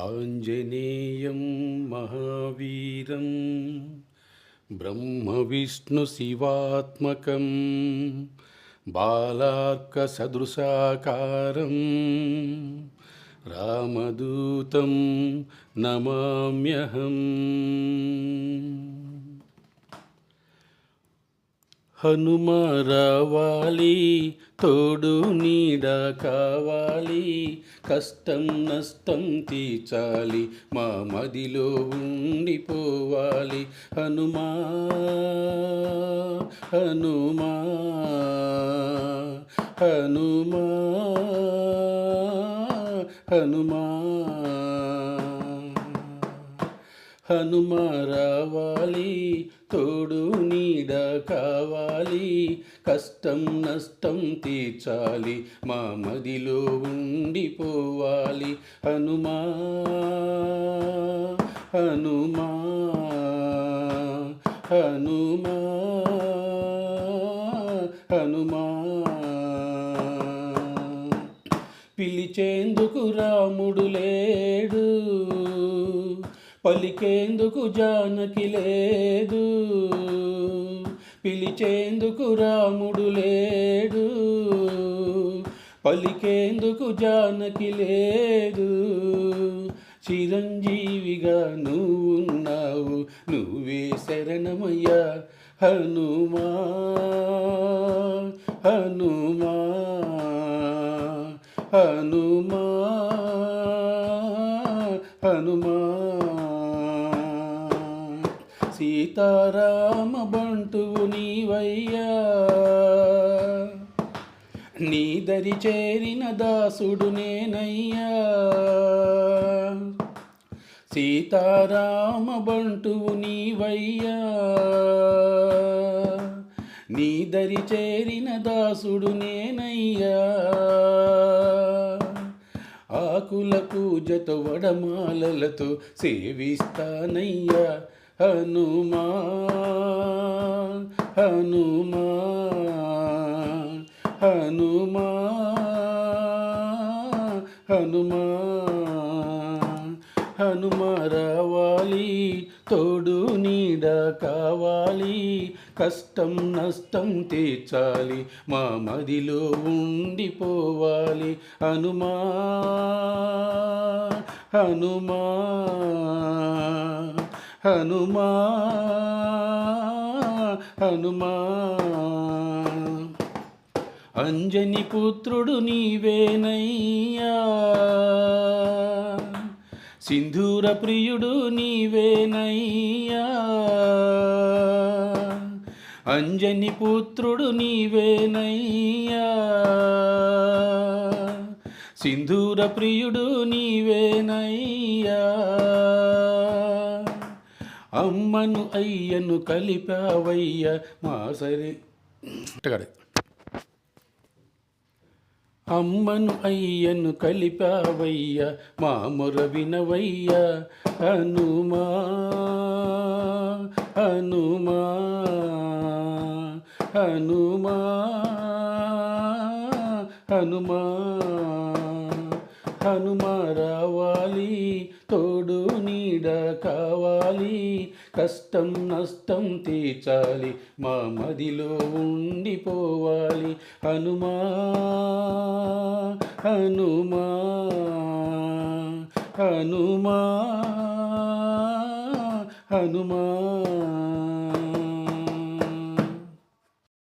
ఆంజనేయం మహావీరం బ్రహ్మవిష్ణుశివాత్మకం బాలార్కసదృశాకారం రామదూతం నమామ్యహం. హనుమ రావాలి, తోడు నీడ కావాలి, కష్టం నష్టం తీర్చాలి, మా మదిలో ఉండిపోవాలి. హనుమా హనుమా హనుమా హనుమా హనుమ రావాలి, తోడు నీడ కావాలి, కష్టం నష్టం తీర్చాలి, మా మదిలో ఉండిపోవాలి. హనుమా హనుమా హనుమా హనుమా పిలిచేందుకు రాముడు లేడు, పలికేందుకు జానకి లేదు. పిలిచేందుకు రాముడు లేడు, పలికేందుకు జానకి లేదు. చిరంజీవిగా నువ్వున్నావు, నువ్వే శరణమయ్యా. హనుమా హనుమా హనుమా హనుమా సీతారామ బంటువు నీవయ్యా, నీ దరి చేరిన దాసుడు నేనయ్యా. సీతారామ బంటువు నీవయ్యా, నీ దరి చేరిన దాసుడు నేనయ్యా. ఆకుల పూజతో వడమాలలతో సేవిస్తానయ్యా. హనుమా హనుమా హనుమా హనుమా హనుమ రావాలి, తోడు నీడ కావాలి, కష్టం నష్టం తీర్చాలి, మా మదిలో ఉండిపోవాలి. హనుమా హనుమా హనుమా హనుమా అంజని పుత్రుడు నీవేనయ్యా, సింధూర ప్రియుడు నీవేనయ్యా. అంజని పుత్రుడు నీవేనయ్యా, సింధూర ప్రియుడు నీవేనయ్యా. అమ్మను అయ్యను కలిపావయ్య మా సరి అమ్మను అయ్యను కలిపావయ్య మా మొర వినవయ్య. హనుమా హనుమా హనుమా హనుమా హనుమ రావాలి, తోడు నీడ కావాలి, కష్టం నష్టం తీర్చాలి, మా మదిలో ఉండిపోవాలి. హనుమా హనుమా హనుమా హనుమా